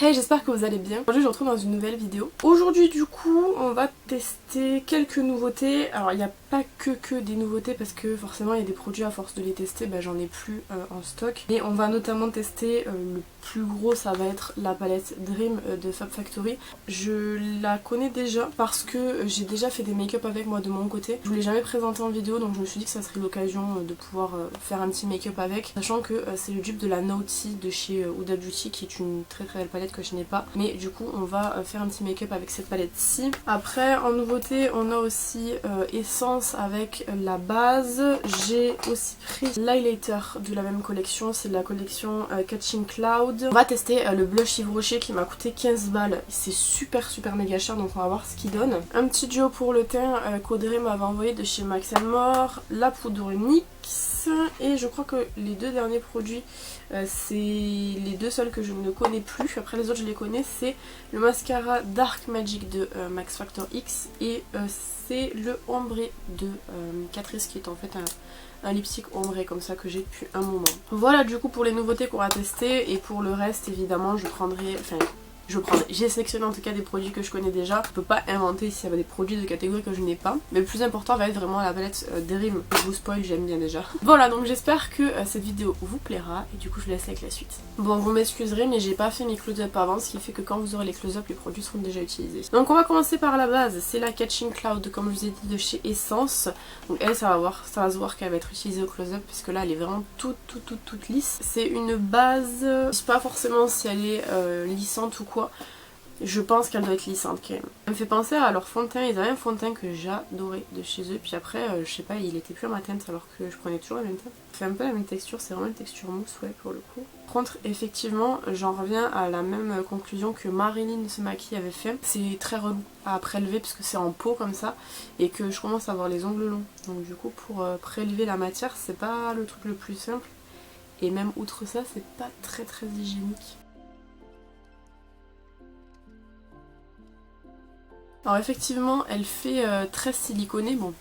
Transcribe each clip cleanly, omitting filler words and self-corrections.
Hey, j'espère que vous allez bien. Aujourd'hui je vous retrouve dans une nouvelle vidéo. Aujourd'hui du coup on va tester quelques nouveautés. Alors il n'y a pas que des nouveautés parce que forcément il y a des produits à force de les tester, j'en ai plus en stock. Et on va notamment tester le plus gros, ça va être la palette Dream de Fab Factory. Je la connais déjà parce que j'ai déjà fait des make-up avec moi de mon côté. Je vous l'ai jamais présenté en vidéo donc je me suis dit que ça serait l'occasion de pouvoir faire un petit make-up avec. Sachant que c'est le dupe de la Naughty de chez Huda Beauty qui est une très belle palette que je n'ai pas, mais du coup on va faire un petit make-up avec cette palette ci. Après en nouveauté on a aussi Essence avec la base. J'ai aussi pris l'highlighter de la même collection, c'est de la collection Catching Cloud. On va tester le blush Yves Rocher qui m'a coûté 15 balles, c'est super méga cher donc on va voir ce qu'il donne. Un petit duo pour le teint qu'Audrey m'avait envoyé de chez Max & More, la poudre NYX, et je crois que les deux derniers produits c'est les deux seuls que je ne connais plus. Après les autres je les connais, c'est le mascara Dark Magic de Max Factor X et c'est le ombré de Catrice qui est en fait un lipstick ombré comme ça que j'ai depuis un moment. Voilà du coup pour les nouveautés qu'on va tester, et pour le reste évidemment j'ai sélectionné en tout cas des produits que je connais déjà. Je peux pas inventer s'il y avait des produits de catégorie que je n'ai pas. Mais le plus important va être vraiment la palette Dream. Je vous spoil, j'aime bien déjà. Voilà, donc j'espère que cette vidéo vous plaira. Et du coup je vous laisse avec la suite. Bon, vous m'excuserez mais j'ai pas fait mes close-up avant, ce qui fait que quand vous aurez les close-up, les produits seront déjà utilisés. Donc on va commencer par la base. C'est la Catching Cloud comme je vous ai dit de chez Essence. Donc elle ça va se voir qu'elle va être utilisée au close-up puisque là elle est vraiment toute lisse. C'est une base, je sais pas forcément si elle est lissante ou quoi. Je pense qu'elle doit être lissante quand même. Elle me fait penser à leur fond de teint. Ils avaient un fond de teint que j'adorais de chez eux. Puis après, je sais pas, il était plus à ma teinte alors que je prenais toujours la même teinte. Ça fait un peu la même texture, c'est vraiment une texture mousse, ouais, pour le coup. Par contre, effectivement, j'en reviens à la même conclusion que Marilyn se maquille avait fait. C'est très relou à prélever parce que c'est en peau comme ça et que je commence à avoir les ongles longs. Donc du coup, pour prélever la matière, c'est pas le truc le plus simple. Et même outre ça, c'est pas très hygiénique. Alors effectivement elle fait très siliconée, bon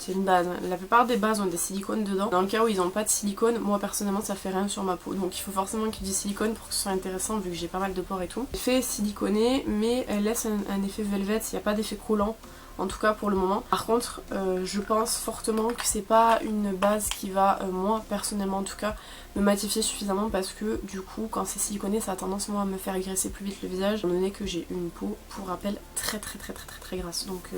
c'est une base, la plupart des bases ont des silicones dedans. Dans le cas où ils n'ont pas de silicone, moi personnellement ça fait rien sur ma peau, donc il faut forcément qu'il y ait du silicone pour que ce soit intéressant vu que j'ai pas mal de pores et tout. Elle fait siliconée mais elle laisse un effet velvet, il n'y a pas d'effet collant. En tout cas pour le moment. Par contre, je pense fortement que c'est pas une base qui va, moi personnellement en tout cas, me matifier suffisamment parce que du coup quand c'est siliconé ça a tendance moi à me faire graisser plus vite le visage, étant donné que j'ai une peau pour rappel très grasse. Donc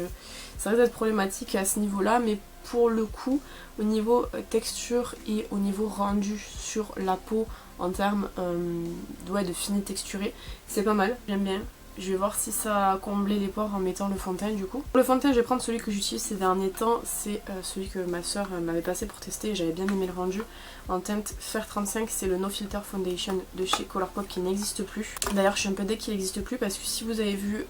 ça risque d'être problématique à ce niveau là, mais pour le coup au niveau texture et au niveau rendu sur la peau en termes de fini texturé, c'est pas mal, j'aime bien. Je vais voir si ça a comblé les pores en mettant le fond de teint du coup. Pour le fond de teint je vais prendre celui que j'utilise ces derniers temps, c'est celui que ma soeur m'avait passé pour tester et j'avais bien aimé le rendu. En teinte Fer 35, c'est le No Filter Foundation de chez Colourpop qui n'existe plus. D'ailleurs je suis un peu déçue qu'il n'existe plus parce que si vous avez vu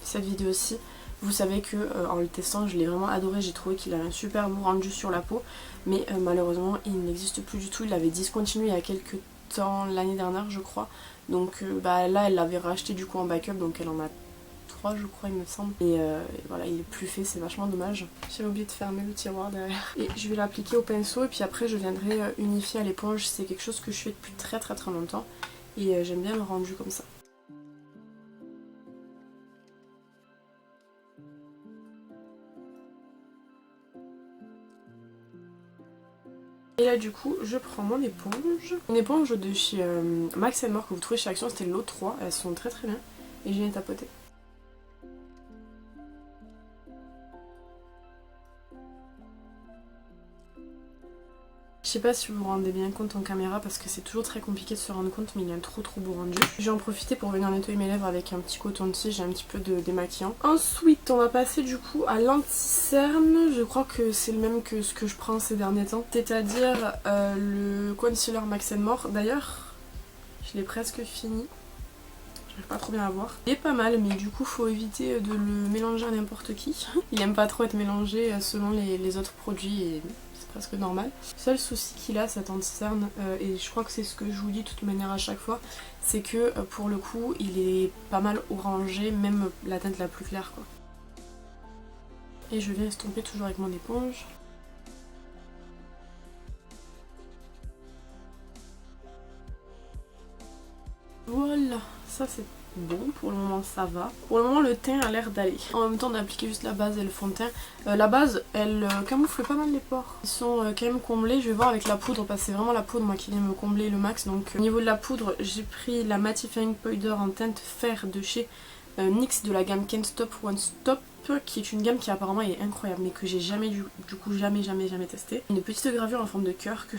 cette vidéo-ci, vous savez que en le testant je l'ai vraiment adoré, j'ai trouvé qu'il avait un super beau rendu sur la peau. Mais malheureusement il n'existe plus du tout, il l'avait discontinué il y a quelques temps, l'année dernière je crois. Donc là elle l'avait racheté du coup en backup, donc elle en a 3 je crois il me semble. Et voilà, il est plus fait, c'est vachement dommage. J'ai oublié de fermer le tiroir derrière. Et je vais l'appliquer au pinceau et puis après je viendrai unifier à l'éponge. C'est quelque chose que je fais depuis très longtemps et j'aime bien le rendu comme ça. Et là du coup je prends mon éponge. Une éponge de chez Max & More que vous trouvez chez Action, c'était l'eau 3, elles sont très bien et je viens tapoter. Je sais pas si vous vous rendez bien compte en caméra parce que c'est toujours très compliqué de se rendre compte, mais il y a un trop beau rendu. Je vais en profiter pour venir nettoyer mes lèvres avec un petit coton-tige, j'ai un petit peu de démaquillant. Ensuite on va passer du coup à l'anti-cerne, je crois que c'est le même que ce que je prends ces derniers temps. C'est-à-dire le concealer Max & More. D'ailleurs je l'ai presque fini. J'arrive pas trop bien à voir. Il est pas mal mais du coup faut éviter de le mélanger à n'importe qui. Il aime pas trop être mélangé selon les autres produits et c'est presque normal. Le seul souci qu'il a cet anti-cerne, et je crois que c'est ce que je vous dis de toute manière à chaque fois, c'est que pour le coup il est pas mal orangé, même la teinte la plus claire quoi. Et je viens estomper toujours avec mon éponge. Voilà, ça c'est bon, pour le moment ça va. Pour le moment le teint a l'air d'aller. En même temps on a appliqué juste la base et le fond de teint. La base elle camoufle pas mal les pores. Ils sont quand même comblés, je vais voir avec la poudre parce que c'est vraiment la poudre moi qui vient me combler le max. Donc au niveau de la poudre j'ai pris la Mattifying Powder en teinte fer de chez NYX de la gamme Can't Stop One Stop, qui est une gamme qui apparemment est incroyable mais que j'ai jamais du coup jamais testé. Une petite gravure en forme de cœur que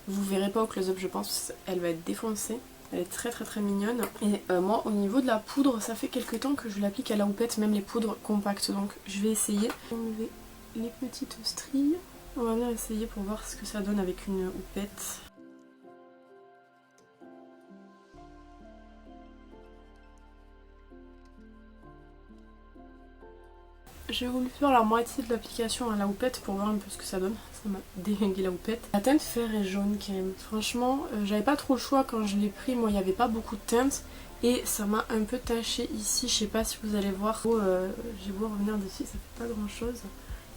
vous verrez pas au close-up je pense, elle va être défoncée. Elle est très mignonne. Et moi au niveau de la poudre ça fait quelques temps que je l'applique à la houppette, même les poudres compactes, donc je vais essayer. Enlever les petites stries. On va venir essayer pour voir ce que ça donne avec une houppette. J'ai voulu faire la moitié de l'application à la houppette pour voir un peu ce que ça donne. Ça m'a déringué la houppette. La teinte fer est jaune quand même. Franchement, j'avais pas trop le choix quand je l'ai pris. Moi, il n'y avait pas beaucoup de teinte. Et ça m'a un peu taché ici. Je sais pas si vous allez voir. J'ai beau revenir dessus, ça fait pas grand chose.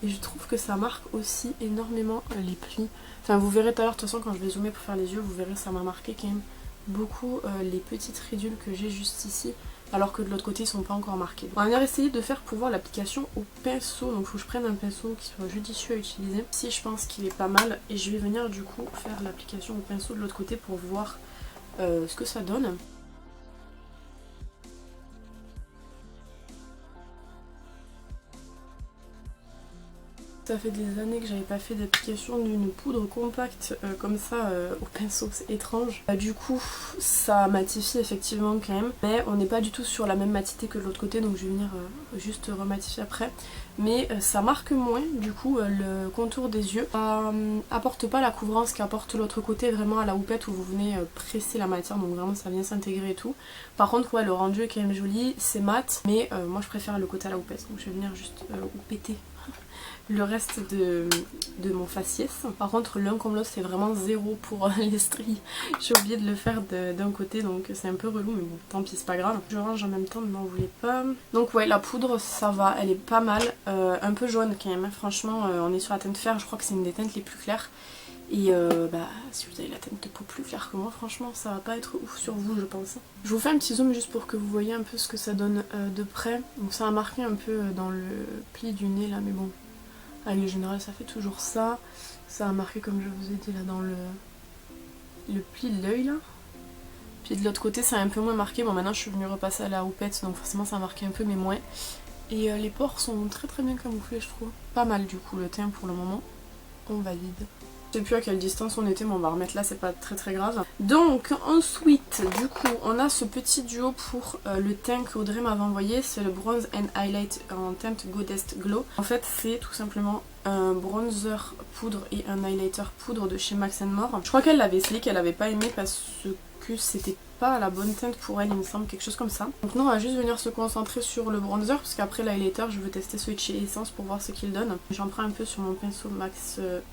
Et je trouve que ça marque aussi énormément les plis. Enfin, vous verrez tout à l'heure, de toute façon, quand je vais zoomer pour faire les yeux, vous verrez, ça m'a marqué quand même beaucoup les petites ridules que j'ai juste ici. Alors que de l'autre côté ils sont pas encore marqués. On va venir essayer de faire pour voir l'application au pinceau. Donc il faut que je prenne un pinceau qui soit judicieux à utiliser. Ici je pense qu'il est pas mal. Et je vais venir du coup faire l'application au pinceau de l'autre côté pour voir ce que ça donne. Ça fait des années que j'avais pas fait d'application d'une poudre compacte comme ça au pinceau, c'est étrange. Du coup ça matifie effectivement quand même, mais on n'est pas du tout sur la même matité que de l'autre côté, donc je vais venir juste rematifier après. Mais ça marque moins du coup le contour des yeux. Ça apporte pas la couvrance qu'apporte l'autre côté vraiment à la houppette où vous venez presser la matière, donc vraiment ça vient s'intégrer et tout. Par contre ouais, le rendu est quand même joli, c'est mat, mais moi je préfère le côté à la houppette, donc je vais venir juste houpetter le reste de mon faciès. Par contre l'un comme l'autre c'est vraiment zéro pour les stries. J'ai oublié de le faire d'un côté donc c'est un peu relou, mais bon tant pis c'est pas grave. Je range en même temps, ne m'en voulez pas. Donc ouais, la poudre ça va, elle est pas mal. Un peu jaune quand même, franchement on est sur la teinte fer, je crois que c'est une des teintes les plus claires. Et si vous avez la teinte de peau plus claire que moi, franchement ça va pas être ouf sur vous je pense. Je vous fais un petit zoom juste pour que vous voyez un peu ce que ça donne de près. Donc ça a marqué un peu dans le pli du nez là, mais bon, avec le général ça fait toujours ça. Ça a marqué comme je vous ai dit là dans le pli de l'œil là. Puis de l'autre côté c'est un peu moins marqué. Bon maintenant je suis venue repasser à la houppette donc forcément ça a marqué un peu mais moins. Et les pores sont très bien camouflés je trouve. Pas mal du coup le teint pour le moment. On valide. Je sais plus à quelle distance on était mais on va remettre là, c'est pas très grave. Donc ensuite du coup on a ce petit duo pour le teint qu'Audrey m'avait envoyé. C'est le Bronze and Highlight en teinte Goddess Glow. En fait c'est tout simplement un bronzer poudre et un highlighter poudre de chez Max & More. Je crois qu'elle l'avait essayé, qu'elle avait pas aimé parce que c'était pas la bonne teinte pour elle il me semble, quelque chose comme ça. Donc nous on va juste venir se concentrer sur le bronzer parce qu'après l'highlighter je veux tester celui de chez Essence pour voir ce qu'il donne. J'en prends un peu sur mon pinceau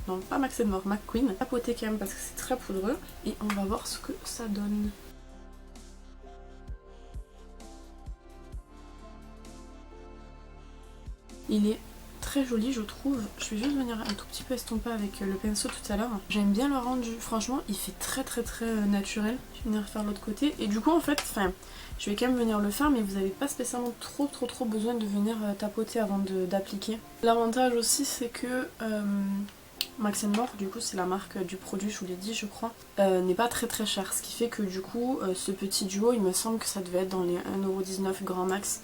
non pas Max & More, McQueen. Tapoter quand même parce que c'est très poudreux et on va voir ce que ça donne. Il est très joli je trouve. Je vais juste venir un tout petit peu estomper avec le pinceau tout à l'heure. J'aime bien le rendu, franchement il fait très naturel. Je vais venir faire l'autre côté et du coup en fait, je vais quand même venir le faire mais vous n'avez pas spécialement trop besoin de venir tapoter avant d'appliquer. L'avantage aussi c'est que Max & More, du coup c'est la marque du produit, je vous l'ai dit je crois, n'est pas très cher. Ce qui fait que du coup ce petit duo il me semble que ça devait être dans les 1,19€ grand max.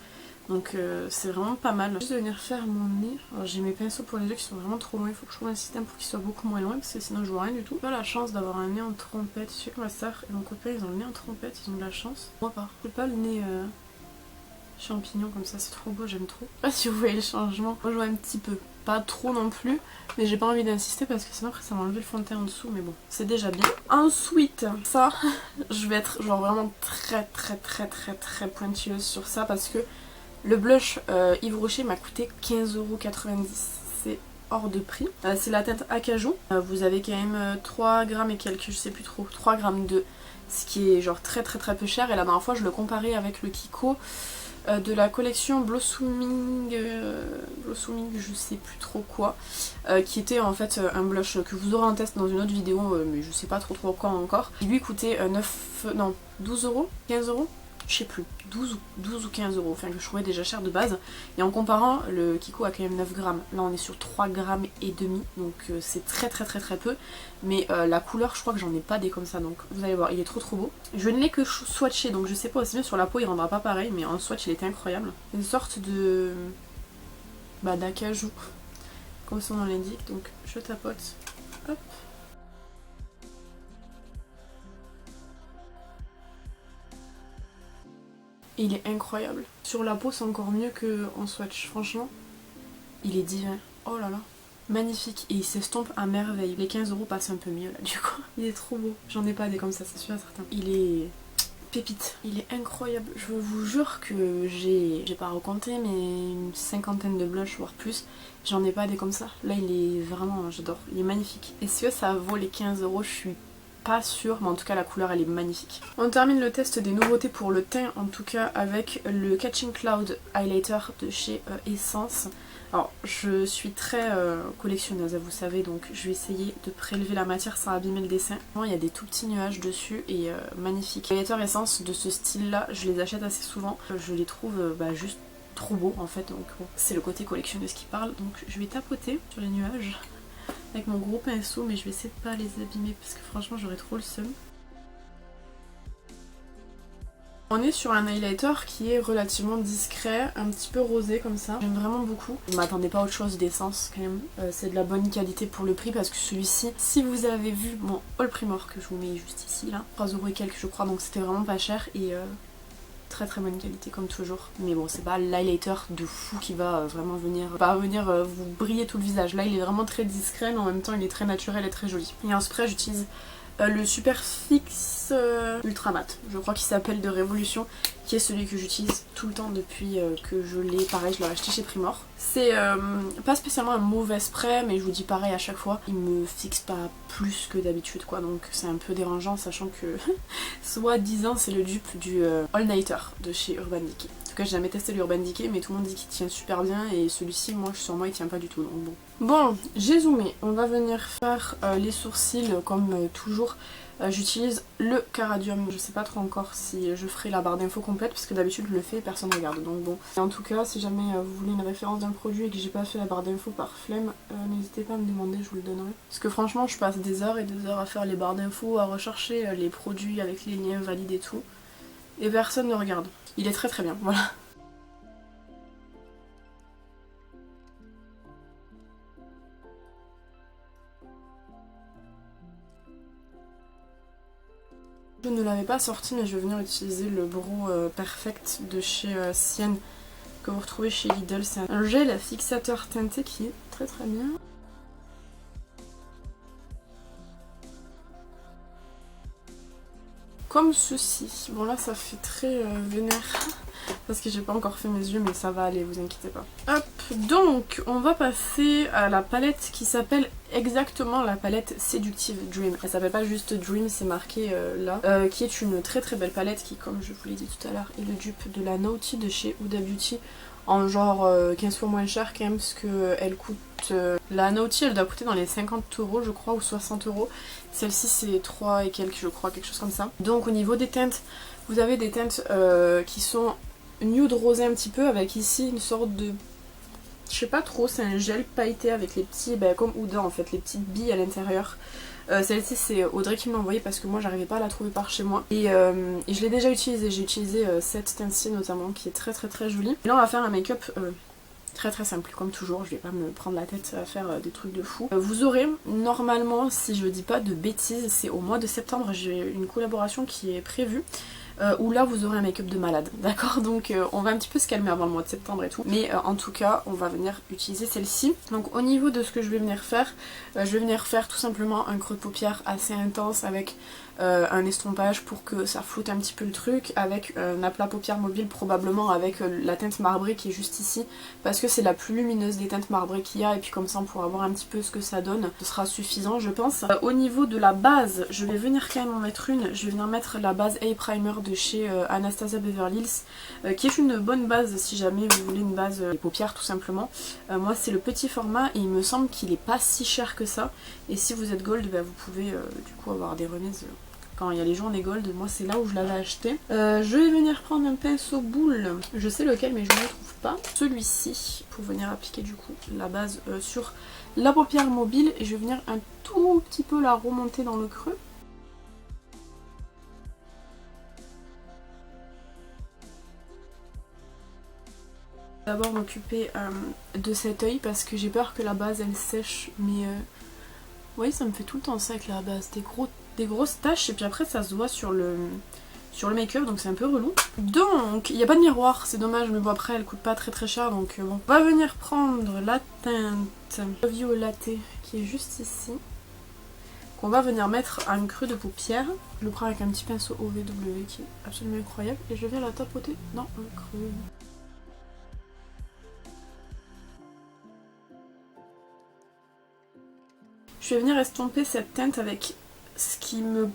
Donc c'est vraiment pas mal. Je vais venir faire mon nez. Alors j'ai mes pinceaux pour les yeux qui sont vraiment trop loin. Il faut que je trouve un système pour qu'ils soient beaucoup moins loin parce que sinon je vois rien du tout. J'ai pas la chance d'avoir un nez en trompette. Je sais que ma soeur et mon copain ils ont le nez en trompette, ils ont de la chance. Moi pas. J'ai pas le nez champignon comme ça, c'est trop beau, j'aime trop. Je sais pas si vous voyez le changement. Moi je vois un petit peu. Pas trop non plus, mais j'ai pas envie d'insister parce que sinon après ça m'a enlevé le fond de teint en dessous, mais bon, c'est déjà bien. Ensuite, ça, je vais être genre vraiment très pointilleuse sur ça parce que le blush Yves Rocher m'a coûté 15,90€, c'est hors de prix. C'est la teinte Acajou, vous avez quand même 3 grammes et quelques, je sais plus trop, 3 grammes de, ce qui est genre très peu cher. Et la dernière fois je le comparais avec le Kiko de la collection Blossoming, je sais plus trop quoi, qui était en fait un blush que vous aurez en test dans une autre vidéo, mais je sais pas trop quoi encore. Il lui coûtait 12€, 15€. je sais plus, 12 ou 15 euros, enfin que je trouvais déjà cher de base. Et en comparant, le Kiko a quand même 9 grammes. Là on est sur 3 grammes et demi, donc c'est très peu. Mais la couleur, je crois que j'en ai pas des comme ça, donc vous allez voir, il est trop beau. Je ne l'ai que swatché, donc je sais pas aussi bien sur la peau, il rendra pas pareil, mais en swatch il était incroyable. Une sorte de d'acajou, comme son nom l'indique, donc je tapote, hop. Il est incroyable. Sur la peau, c'est encore mieux qu'en swatch. Franchement, il est divin. Oh là là. Magnifique. Et il s'estompe à merveille. Les 15 euros passent un peu mieux là, du coup. Il est trop beau. J'en ai pas des comme ça, c'est sûr et certain. Il est pépite. Il est incroyable. Je vous jure que j'ai pas recompté, mais une cinquantaine de blushs, voire plus. J'en ai pas des comme ça. Là, il est vraiment... J'adore. Il est magnifique. Est-ce que ça vaut les 15 euros? Je suis pas sûre, mais en tout cas la couleur elle est magnifique. On termine le test des nouveautés pour le teint, en tout cas avec le Catching Cloud Highlighter de chez Essence. Alors je suis très collectionneuse, vous savez, donc je vais essayer de prélever la matière sans abîmer le dessin. Il y a des tout petits nuages dessus et magnifique. Les highlighters Essence de ce style là, je les achète assez souvent. Je les trouve juste trop beaux en fait, donc bon, c'est le côté collectionneuse qui parle. Donc je vais tapoter sur les nuages avec mon gros pinceau, mais je vais essayer de pas les abîmer parce que franchement j'aurais trop le seum. On est sur un highlighter qui est relativement discret, un petit peu rosé comme ça. J'aime vraiment beaucoup. Je m'attendais pas à autre chose d'Essence quand même. C'est de la bonne qualité pour le prix parce que celui-ci, si vous avez vu mon haul Primor que je vous mets juste ici là, 3 € et quelques je crois, donc c'était vraiment pas cher et très bonne qualité comme toujours. Mais bon, c'est pas l'highlighter de fou qui va vraiment venir vous briller tout le visage. Là il est vraiment très discret mais en même temps il est très naturel et très joli. Et en spray j'utilise le Super Fix Ultra Matte, je crois qu'il s'appelle, de Révolution, qui est celui que j'utilise tout le temps depuis que je l'ai. Pareil, je l'ai acheté chez Primor. C'est pas spécialement un mauvais spray, mais je vous dis pareil à chaque fois, il me fixe pas plus que d'habitude quoi, donc c'est un peu dérangeant sachant que soi-disant c'est le dupe du All Nighter de chez Urban Decay. En tout cas j'ai jamais testé l'Urban Decay, mais tout le monde dit qu'il tient super bien et celui-ci moi sur moi il tient pas du tout, donc bon. Bon, j'ai zoomé, on va venir faire les sourcils comme toujours. J'utilise le Caradium, je sais pas trop encore si je ferai la barre d'infos complète parce que d'habitude je le fais et personne ne regarde, donc bon. Et en tout cas si jamais vous voulez une référence d'un produit et que j'ai pas fait la barre d'infos par flemme, n'hésitez pas à me demander, je vous le donnerai. Parce que franchement je passe des heures et des heures à faire les barres d'infos, à rechercher les produits avec les liens valides et tout, et personne ne regarde. Il est très bien, voilà. Je ne l'avais pas sorti, mais je vais venir utiliser le Brow Perfect de chez Sienne que vous retrouvez chez Lidl. C'est un gel fixateur teinté qui est très bien. Comme ceci. Bon là ça fait très vénère parce que j'ai pas encore fait mes yeux, mais ça va aller, vous inquiétez pas. Hop, donc on va passer à la palette qui s'appelle exactement la palette Seductive Dream. Elle s'appelle pas juste Dream, c'est marqué là. Qui est une très belle palette qui, comme je vous l'ai dit tout à l'heure, est le dupe de la Naughty de chez Huda Beauty. En genre 15 fois moins cher quand même, parce que elle coûte... la Naughty elle doit coûter dans les 50 € je crois, ou 60 €. Celle-ci c'est 3 et quelques je crois, quelque chose comme ça. Donc au niveau des teintes, vous avez des teintes qui sont nude rosé un petit peu, avec ici une sorte de... je sais pas trop, c'est un gel pailleté avec les petits, comme Huda en fait, les petites billes à l'intérieur. Celle-ci c'est Audrey qui me l'a envoyée parce que moi j'arrivais pas à la trouver par chez moi. Et je l'ai déjà utilisée, j'ai utilisé cette teinte-ci notamment qui est très jolie. Et là on va faire un make-up très simple comme toujours, je vais pas me prendre la tête à faire des trucs de fou. Vous aurez normalement, si je dis pas de bêtises, c'est au mois de septembre, j'ai une collaboration qui est prévue. Où là vous aurez un make-up de malade, d'accord? Donc on va un petit peu se calmer avant le mois de septembre et tout, mais en tout cas on va venir utiliser celle-ci. Donc au niveau de ce que je vais venir faire, je vais venir faire tout simplement un creux de paupière assez intense avec un estompage pour que ça floute un petit peu le truc, avec un aplat paupière mobile probablement avec la teinte marbrée qui est juste ici, parce que c'est la plus lumineuse des teintes marbrées qu'il y a, et puis comme ça on pourra voir un petit peu ce que ça donne, ce sera suffisant je pense. Au niveau de la base, je vais venir quand même en mettre une, je vais venir mettre la base A-Primer de chez Anastasia Beverly Hills, qui est une bonne base si jamais vous voulez une base des paupières tout simplement. Moi c'est le petit format et il me semble qu'il est pas si cher que ça, et si vous êtes gold, vous pouvez du coup avoir des remises quand il y a les journées gold, moi c'est là où je l'avais acheté. Je vais venir prendre un pinceau boule, je sais lequel mais je ne le trouve pas. Celui-ci pour venir appliquer du coup la base sur la paupière mobile et je vais venir un tout petit peu la remonter dans le creux. D'abord m'occuper de cet œil parce que j'ai peur que la base elle sèche, mais vous voyez ça me fait tout le temps ça avec la base, des grosses taches et puis après ça se voit sur le make-up donc c'est un peu relou. Donc il n'y a pas de miroir, c'est dommage mais bon après elle coûte pas très cher donc bon. On va venir prendre la teinte violetée qui est juste ici, qu'on va venir mettre à un creux de paupière. Je le prends avec un petit pinceau OVW qui est absolument incroyable et je viens la tapoter dans le creux. Je vais venir estomper cette teinte avec ce qui me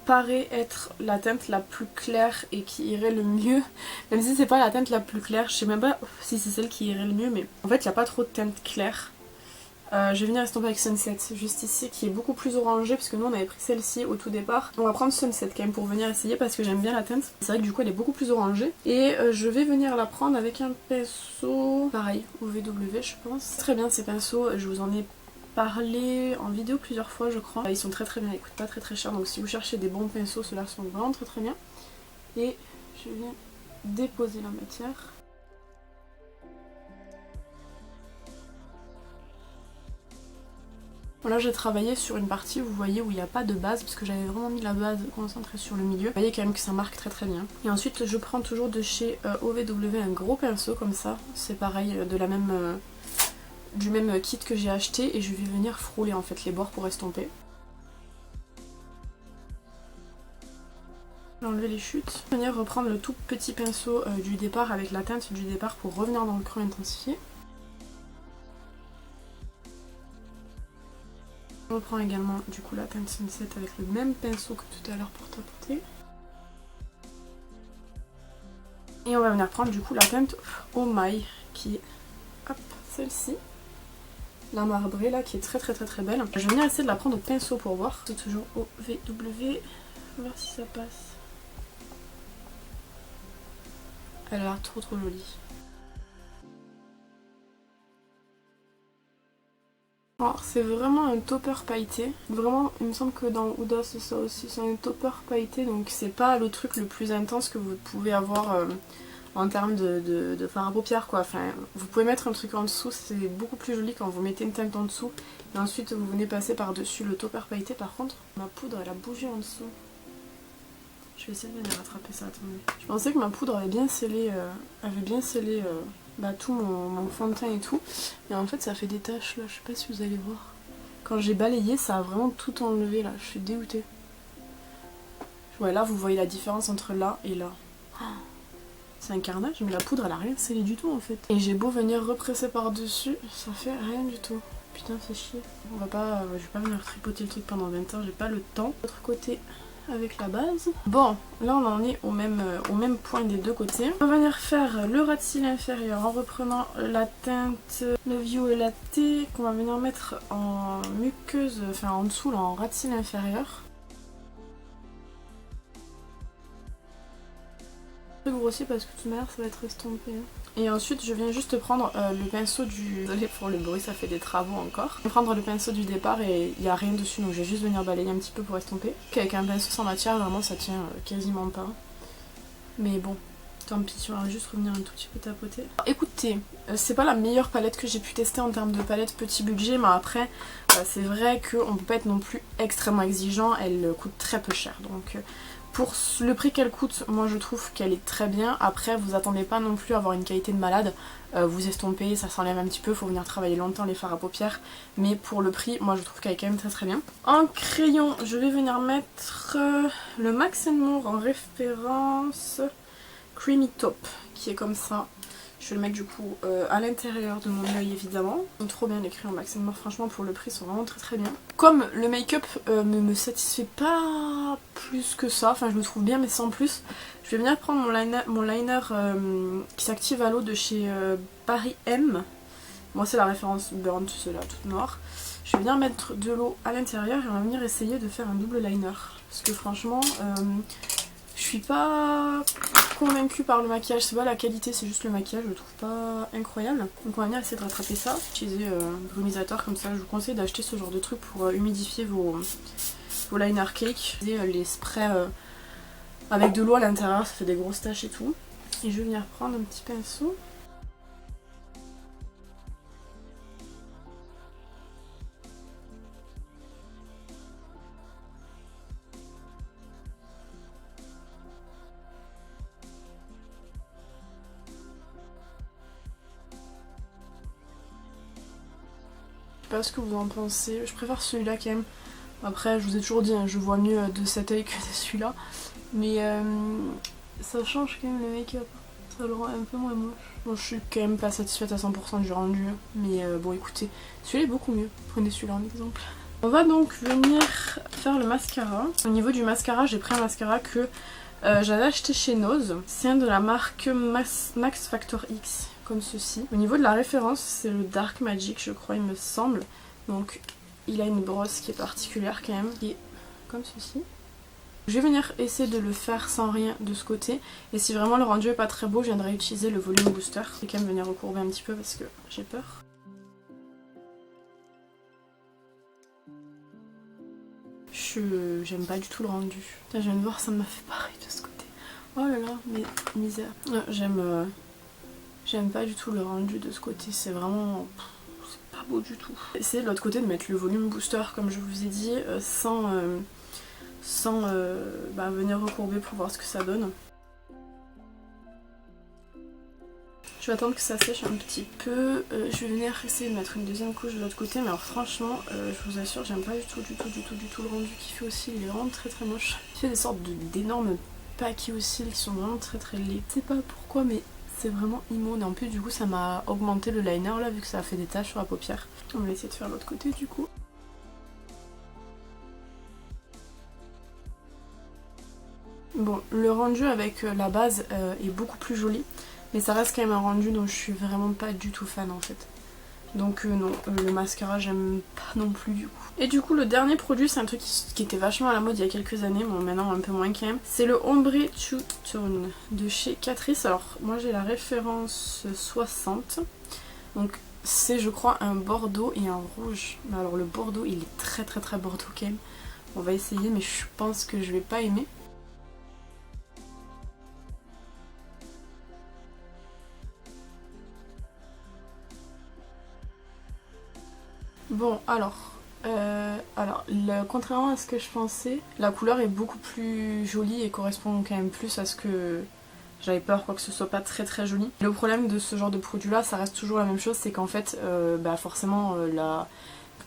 paraît être la teinte la plus claire et qui irait le mieux. Même si c'est pas la teinte la plus claire, je sais même pas si c'est celle qui irait le mieux, mais en fait il n'y a pas trop de teinte claire. Je vais venir estomper avec Sunset, juste ici, qui est beaucoup plus orangée, parce que nous on avait pris celle-ci au tout départ. On va prendre Sunset quand même pour venir essayer, parce que j'aime bien la teinte. C'est vrai que du coup elle est beaucoup plus orangée. Et je vais venir la prendre avec un pinceau, pareil, OVW je pense. Très bien ces pinceaux, je vous en ai parlé en vidéo plusieurs fois je crois. Ils sont très bien, ils coûtent pas très cher, donc si vous cherchez des bons pinceaux, ceux-là sont vraiment très bien. Et je viens déposer la matière. Là j'ai travaillé sur une partie, vous voyez, où il n'y a pas de base, parce que j'avais vraiment mis la base concentrée sur le milieu. Vous voyez quand même que ça marque très bien. Et ensuite je prends toujours de chez OVW un gros pinceau comme ça, c'est pareil, du même kit que j'ai acheté, et je vais venir frôler en fait les bords pour estomper. Enlever les chutes. Je vais venir reprendre le tout petit pinceau du départ avec la teinte du départ pour revenir dans le creux intensifié. Je reprends également du coup la teinte Sunset avec le même pinceau que tout à l'heure pour tapoter. Et on va venir prendre du coup la teinte Oh My qui est celle-ci. La marbrée là qui est très belle. Je vais venir essayer de la prendre au pinceau pour voir. C'est toujours OVW. Voir si ça passe. Elle a l'air trop jolie. Alors c'est vraiment un topper pailleté, vraiment il me semble que dans Huda c'est ça aussi, c'est un topper pailleté donc c'est pas le truc le plus intense que vous pouvez avoir en termes de fard à paupières quoi, enfin vous pouvez mettre un truc en dessous, c'est beaucoup plus joli quand vous mettez une teinte en dessous et ensuite vous venez passer par dessus le topper pailleté. Par contre ma poudre elle a bougé en dessous, je vais essayer de venir rattraper ça, attendez. Je pensais que ma poudre avait bien scellé, tout mon fond de teint et tout, et en fait ça fait des taches là, je sais pas si vous allez voir. Quand j'ai balayé ça a vraiment tout enlevé là, je suis dégoûtée. Ouais là vous voyez la différence entre là et là. C'est un carnage, mais la poudre elle a rien scellé du tout en fait. Et j'ai beau venir represser par dessus, ça fait rien du tout. Putain c'est chier. Je vais pas venir tripoter le truc pendant 20 ans, j'ai pas le temps. De l'autre côté avec la base. Bon, là on en est au même point des deux côtés. On va venir faire le ras de cils inférieur en reprenant la teinte le violeté qu'on va venir mettre en muqueuse, enfin en dessous là, en ras de cils inférieur. Grossier parce que de toute manière ça va être estompé. Et ensuite je viens juste prendre le pinceau du... Désolée pour le bruit, ça fait des travaux encore. Je vais prendre le pinceau du départ et il n'y a rien dessus donc je vais juste venir balayer un petit peu pour estomper. Avec un pinceau sans matière vraiment ça tient quasiment pas. Mais bon, tant pis, on va juste revenir un tout petit peu tapoter. Écoutez, c'est pas la meilleure palette que j'ai pu tester en termes de palette petit budget, mais après c'est vrai qu'on peut pas être non plus extrêmement exigeant, elle coûte très peu cher. Donc pour le prix qu'elle coûte, moi je trouve qu'elle est très bien. Après vous attendez pas non plus à avoir une qualité de malade, vous estompez, ça s'enlève un petit peu, faut venir travailler longtemps les fards à paupières. Mais pour le prix, moi je trouve qu'elle est quand même très bien. En crayon, je vais venir mettre le Max Moore en référence Creamy Top, qui est comme ça. Je vais le mettre du coup à l'intérieur de mon œil évidemment. Ils sont trop bien les crayons Max Moore, franchement pour le prix ils sont vraiment très bien. Comme le make-up ne me satisfait pas plus que ça, enfin je le trouve bien mais sans plus, je vais venir prendre mon liner qui s'active à l'eau de chez Paris M. Moi c'est la référence Burnt, celle-là toute noire. Je vais venir mettre de l'eau à l'intérieur et on va venir essayer de faire un double liner. Parce que franchement, je suis pas convaincue par le maquillage. C'est pas la qualité, c'est juste le maquillage, je le trouve pas incroyable. Donc on va venir essayer de rattraper ça. Utiliser un brumisateur comme ça. Je vous conseille d'acheter ce genre de truc pour humidifier vos liner cake. Et les sprays avec de l'eau à l'intérieur, ça fait des grosses taches et tout. Et je vais venir prendre un petit pinceau. Je sais pas ce que vous en pensez, je préfère celui-là quand même. Après, je vous ai toujours dit, hein, je vois mieux de cet œil que de celui-là. Mais ça change quand même le make-up. Ça le rend un peu moins moche. Bon, je suis quand même pas satisfaite à 100% du rendu. Mais bon, écoutez, celui-là est beaucoup mieux. Prenez celui-là en exemple. On va donc venir faire le mascara. Au niveau du mascara, j'ai pris un mascara que j'avais acheté chez Nose. C'est un de la marque Max Factor X, comme ceci. Au niveau de la référence, c'est le Dark Magic, je crois, il me semble. Donc, il a une brosse qui est particulière quand même, qui est comme ceci. Je vais venir essayer de le faire sans rien de ce côté. Et si vraiment le rendu est pas très beau, je viendrai utiliser le volume booster. Je vais quand même venir recourber un petit peu parce que j'ai peur. J'aime pas du tout le rendu. Putain, je viens de voir, ça m'a fait pareil de ce côté. Oh là là, mais misère. J'aime pas du tout le rendu de ce côté. C'est vraiment... c'est pas beau du tout. Essayez de l'autre côté de mettre le volume booster comme je vous ai dit, sans venir recourber pour voir ce que ça donne. Je vais attendre que ça sèche un petit peu. Je vais venir essayer de mettre une deuxième couche de l'autre côté. Mais alors franchement, je vous assure, j'aime pas du tout le rendu qu'il fait aussi. Il est vraiment très moche. Il fait des sortes d'énormes pas qui oscillent, qui sont vraiment très laids. Je sais pas pourquoi, mais c'est vraiment immonde. Et en plus, du coup, ça m'a augmenté le liner là, vu que ça a fait des taches sur la paupière. On va essayer de faire l'autre côté du coup. Bon, le rendu avec la base est beaucoup plus joli. Mais ça reste quand même un rendu dont je suis vraiment pas du tout fan en fait. Donc non, le mascara j'aime pas non plus du coup. Et du coup le dernier produit, c'est un truc qui était vachement à la mode il y a quelques années, bon maintenant un peu moins quand même. C'est le Ombre Two Tone de chez Catrice. Alors moi j'ai la référence 60. Donc c'est je crois un bordeaux et un rouge. Mais alors le bordeaux il est très bordeaux quand même. On va essayer mais je pense que je vais pas aimer. Bon contrairement à ce que je pensais, la couleur est beaucoup plus jolie et correspond quand même plus à ce que j'avais peur, quoi que ce soit pas très joli. Le problème de ce genre de produit là, ça reste toujours la même chose, c'est qu'en fait forcément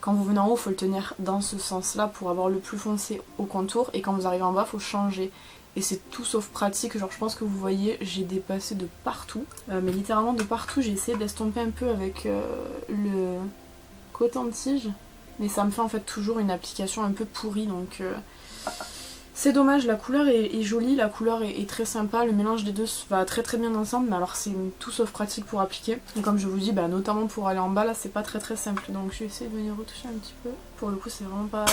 quand vous venez en haut, faut le tenir dans ce sens là pour avoir le plus foncé au contour, et quand vous arrivez en bas, faut changer. Et c'est tout sauf pratique, genre je pense que vous voyez, j'ai dépassé de partout, mais littéralement de partout. J'ai essayé d'estomper un peu avec le coton-tige, mais ça me fait en fait toujours une application un peu pourrie, donc c'est dommage. La couleur est jolie, la couleur est très sympa, le mélange des deux va très bien ensemble, mais alors c'est tout sauf pratique pour appliquer. Et comme je vous dis, notamment pour aller en bas là, c'est pas très simple, donc je vais essayer de venir retoucher un petit peu. Pour le coup c'est vraiment pas...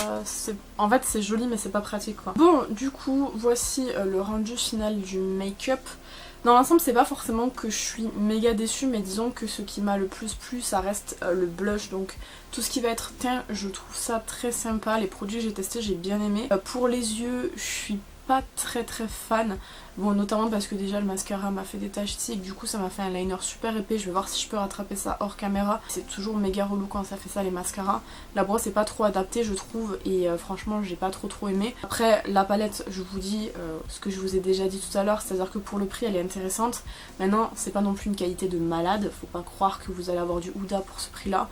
En fait c'est joli mais c'est pas pratique quoi. Bon du coup voici le rendu final du make-up. Dans l'ensemble c'est pas forcément que je suis méga déçue, mais disons que ce qui m'a le plus plu ça reste le blush. Donc tout ce qui va être teint, je trouve ça très sympa. Les produits que j'ai testés j'ai bien aimé. Pour les yeux je suis pas très fan. Bon, notamment parce que déjà le mascara m'a fait des taches ici et que du coup ça m'a fait un liner super épais. Je vais voir si je peux rattraper ça hors caméra. C'est toujours méga relou quand ça fait ça les mascaras. La brosse est pas trop adaptée je trouve, et franchement j'ai pas trop aimé. Après la palette, je vous dis ce que je vous ai déjà dit tout à l'heure, c'est à dire que pour le prix elle est intéressante. Maintenant c'est pas non plus une qualité de malade, faut pas croire que vous allez avoir du Huda pour ce prix là.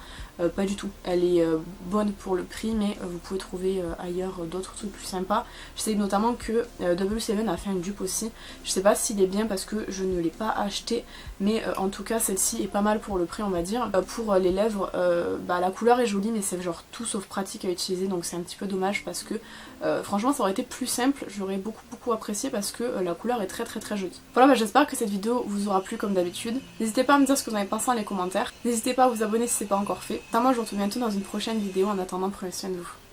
Pas du tout, elle est bonne pour le prix, mais vous pouvez trouver ailleurs d'autres trucs plus sympas. Je sais notamment que W7 a fait une dupe aussi. Je sais pas s'il est bien parce que je ne l'ai pas acheté, mais en tout cas celle-ci est pas mal pour le prix on va dire. Pour les lèvres, la couleur est jolie mais c'est genre tout sauf pratique à utiliser, donc c'est un petit peu dommage parce que franchement ça aurait été plus simple, j'aurais beaucoup apprécié parce que la couleur est très jolie. Voilà, j'espère que cette vidéo vous aura plu comme d'habitude. N'hésitez pas à me dire ce que vous en avez pensé dans les commentaires. N'hésitez pas à vous abonner si c'est pas encore fait. Moi je vous retrouve bientôt dans une prochaine vidéo. En attendant, prenez soin de vous.